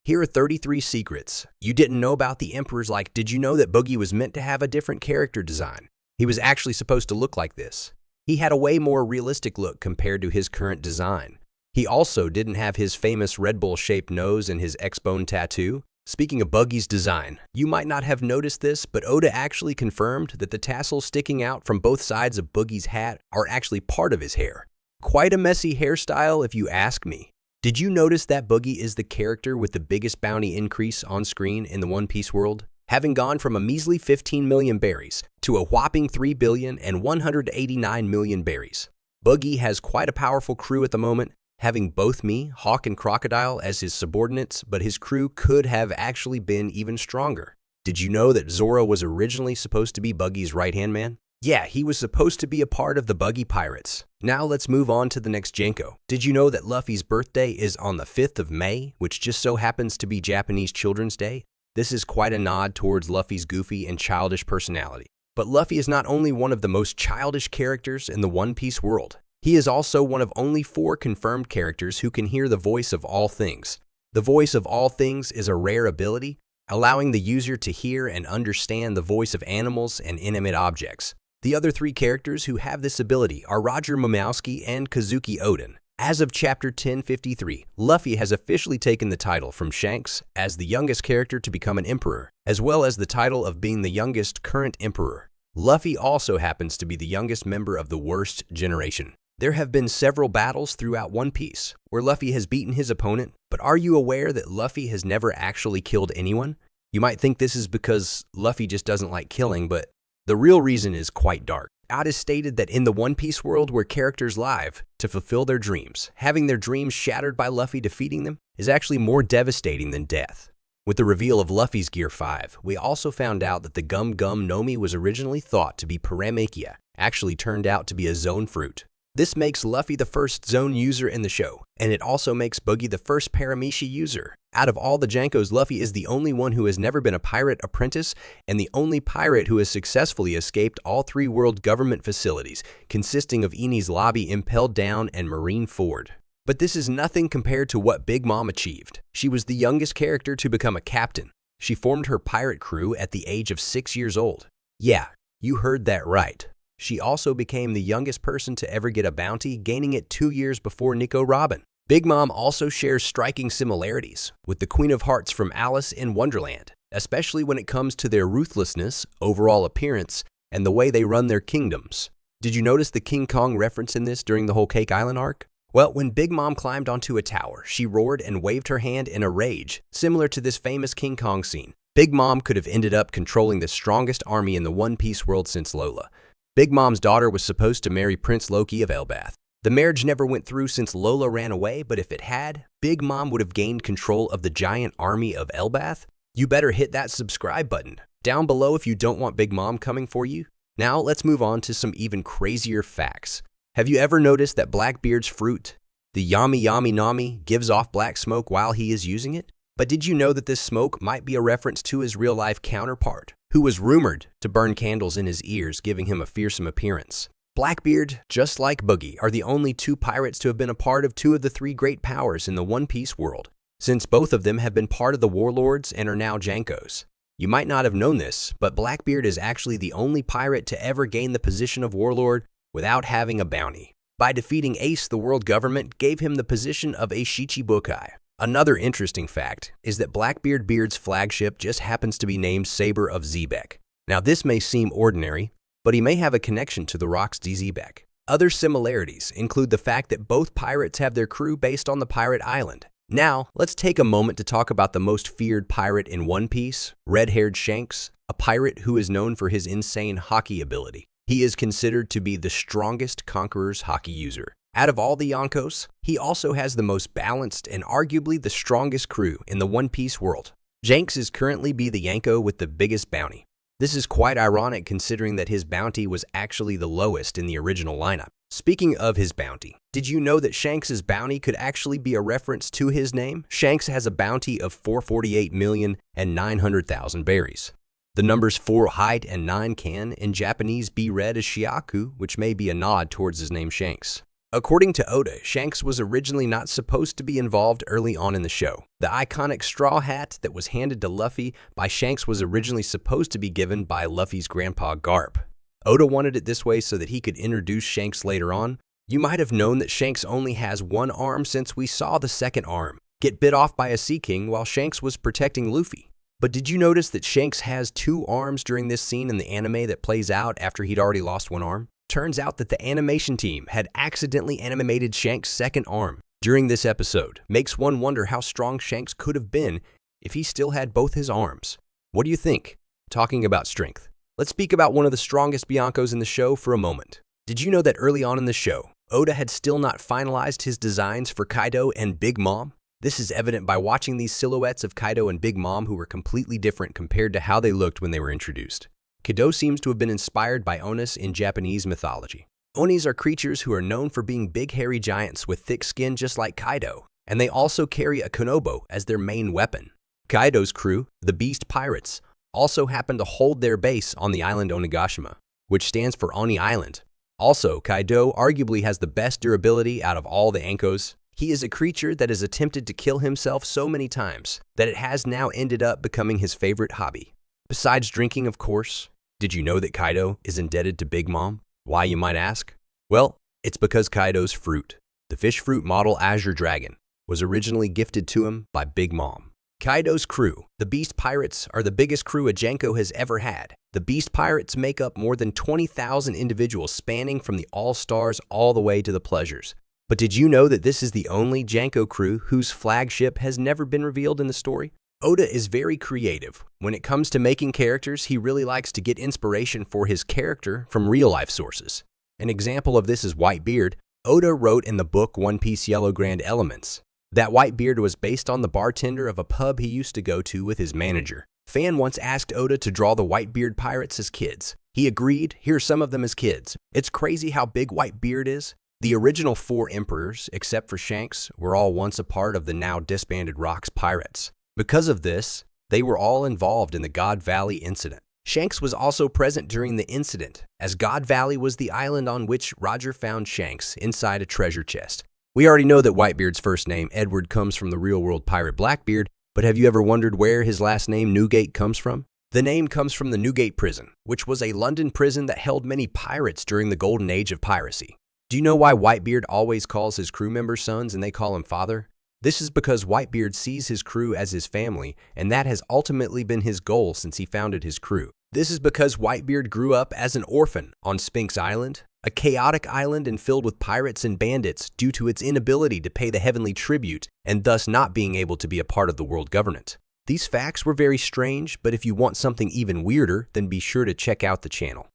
Here are 33 secrets you didn't know about the Emperors. Like, did you know that Boogie was meant to have a different character design? He was actually supposed to look like this. He had a way more realistic look compared to his current design. He also didn't have his famous Red Bull-shaped nose and his X-bone tattoo. Speaking of Buggy's design, you might not have noticed this, but Oda actually confirmed that the tassels sticking out from both sides of Boogie's hat are actually part of his hair. Quite a messy hairstyle if you ask me. Did you notice that Boogie is the character with the biggest bounty increase on screen in the One Piece world? Having gone from a measly 15 million berries to a whopping 3,189 million berries. Boogie has quite a powerful crew at the moment, having both me, Hawk, and Crocodile as his subordinates, but his crew could have actually been even stronger. Did you know that Zoro was originally supposed to be Buggy's right-hand man? Yeah, he was supposed to be a part of the Buggy Pirates. Now let's move on to the next Janko. Did you know that Luffy's birthday is on the 5th of May, which just so happens to be Japanese Children's Day? This is quite a nod towards Luffy's goofy and childish personality. But Luffy is not only one of the most childish characters in the One Piece world, he is also one of only 4 confirmed characters who can hear the voice of all things. The voice of all things is a rare ability, allowing the user to hear and understand the voice of animals and inanimate objects. The other 3 characters who have this ability are Roger Momowski and Kazuki Oden. As of Chapter 1053, Luffy has officially taken the title from Shanks as the youngest character to become an emperor, as well as the title of being the youngest current emperor. Luffy also happens to be the youngest member of the worst generation. There have been several battles throughout One Piece where Luffy has beaten his opponent, but are you aware that Luffy has never actually killed anyone? You might think this is because Luffy just doesn't like killing, but the real reason is quite dark. Oda stated that in the One Piece world where characters live to fulfill their dreams, having their dreams shattered by Luffy defeating them is actually more devastating than death. With the reveal of Luffy's Gear 5, we also found out that the Gum Gum Nomi was originally thought to be Paramecia, actually turned out to be a zone fruit. This makes Luffy the first zone user in the show, and it also makes Boogie the first Paramecia user. Out of all the Jankos, Luffy is the only one who has never been a pirate apprentice and the only pirate who has successfully escaped all 3 world government facilities, consisting of Enies Lobby, Impelled Down, and Marine Ford. But this is nothing compared to what Big Mom achieved. She was the youngest character to become a captain. She formed her pirate crew at the age of 6 years old. Yeah, you heard that right. She also became the youngest person to ever get a bounty, gaining it 2 years before Nico Robin. Big Mom also shares striking similarities with the Queen of Hearts from Alice in Wonderland, especially when it comes to their ruthlessness, overall appearance, and the way they run their kingdoms. Did you notice the King Kong reference in this during the whole Cake Island arc? Well, when Big Mom climbed onto a tower, she roared and waved her hand in a rage, similar to this famous King Kong scene. Big Mom could have ended up controlling the strongest army in the One Piece world since Lola. Big Mom's daughter was supposed to marry Prince Loki of Elbath. The marriage never went through since Lola ran away, but if it had, Big Mom would have gained control of the giant army of Elbath. You better hit that subscribe button down below if you don't want Big Mom coming for you. Now let's move on to some even crazier facts. Have you ever noticed that Blackbeard's fruit, the Yami Yami Nami, gives off black smoke while he is using it? But did you know that this smoke might be a reference to his real-life counterpart, who was rumored to burn candles in his ears, giving him a fearsome appearance? Blackbeard, just like Boogie, are the only 2 pirates to have been a part of 2 of the 3 great powers in the One Piece world, since both of them have been part of the Warlords and are now Jankos. You might not have known this, but Blackbeard is actually the only pirate to ever gain the position of Warlord without having a bounty. By defeating Ace, the world government gave him the position of a Shichibukai. Another interesting fact is that Blackbeard Beard's flagship just happens to be named Saber of Xebec. Now this may seem ordinary, but he may have a connection to the rocks Xebec. Other similarities include the fact that both pirates have their crew based on the pirate island. Now, let's take a moment to talk about the most feared pirate in One Piece, red-haired Shanks, a pirate who is known for his insane hockey ability. He is considered to be the strongest Conqueror's hockey user. Out of all the Yonkos, he also has the most balanced and arguably the strongest crew in the One Piece world. Shanks is currently the Yanko with the biggest bounty. This is quite ironic considering that his bounty was actually the lowest in the original lineup. Speaking of his bounty, did you know that Shanks' bounty could actually be a reference to his name? Shanks has a bounty of 448,900,000 berries. The numbers 4 height and 9 can, in Japanese, be read as Shiaku, which may be a nod towards his name Shanks. According to Oda, Shanks was originally not supposed to be involved early on in the show. The iconic straw hat that was handed to Luffy by Shanks was originally supposed to be given by Luffy's grandpa Garp. Oda wanted it this way so that he could introduce Shanks later on. You might have known that Shanks only has one arm since we saw the second arm get bit off by a Sea King while Shanks was protecting Luffy. But did you notice that Shanks has two arms during this scene in the anime that plays out after he'd already lost one arm? Turns out that the animation team had accidentally animated Shanks' second arm during this episode. Makes one wonder how strong Shanks could have been if he still had both his arms. What do you think? Talking about strength, let's speak about one of the strongest yonkos in the show for a moment. Did you know that early on in the show, Oda had still not finalized his designs for Kaido and Big Mom? This is evident by watching these silhouettes of Kaido and Big Mom who were completely different compared to how they looked when they were introduced. Kaido seems to have been inspired by Onis in Japanese mythology. Onis are creatures who are known for being big hairy giants with thick skin just like Kaido, and they also carry a konobo as their main weapon. Kaido's crew, the Beast Pirates, also happen to hold their base on the island Onigashima, which stands for Oni Island. Also, Kaido arguably has the best durability out of all the yonkos. He is a creature that has attempted to kill himself so many times that it has now ended up becoming his favorite hobby. Besides drinking, of course. Did you know that Kaido is indebted to Big Mom? Why, you might ask? Well, it's because Kaido's fruit, the fish fruit model Azure Dragon, was originally gifted to him by Big Mom. Kaido's crew, the Beast Pirates, are the biggest crew a Janko has ever had. The Beast Pirates make up more than 20,000 individuals spanning from the All-Stars all the way to the Pleasures. But did you know that this is the only Janko crew whose flagship has never been revealed in the story? Oda is very creative. When it comes to making characters, he really likes to get inspiration for his character from real-life sources. An example of this is Whitebeard. Oda wrote in the book One Piece Yellow Grand Elements that Whitebeard was based on the bartender of a pub he used to go to with his manager. Fan once asked Oda to draw the Whitebeard pirates as kids. He agreed. Here's some of them as kids. It's crazy how big Whitebeard is. The original 4 emperors, except for Shanks, were all once a part of the now disbanded Rocks Pirates. Because of this, they were all involved in the God Valley incident. Shanks was also present during the incident, as God Valley was the island on which Roger found Shanks inside a treasure chest. We already know that Whitebeard's first name, Edward, comes from the real-world pirate Blackbeard, but have you ever wondered where his last name, Newgate, comes from? The name comes from the Newgate prison, which was a London prison that held many pirates during the golden age of piracy. Do you know why Whitebeard always calls his crew members sons and they call him father? This is because Whitebeard sees his crew as his family, and that has ultimately been his goal since he founded his crew. This is because Whitebeard grew up as an orphan on Sphinx Island, a chaotic island and filled with pirates and bandits due to its inability to pay the heavenly tribute and thus not being able to be a part of the world government. These facts were very strange, but if you want something even weirder, then be sure to check out the channel.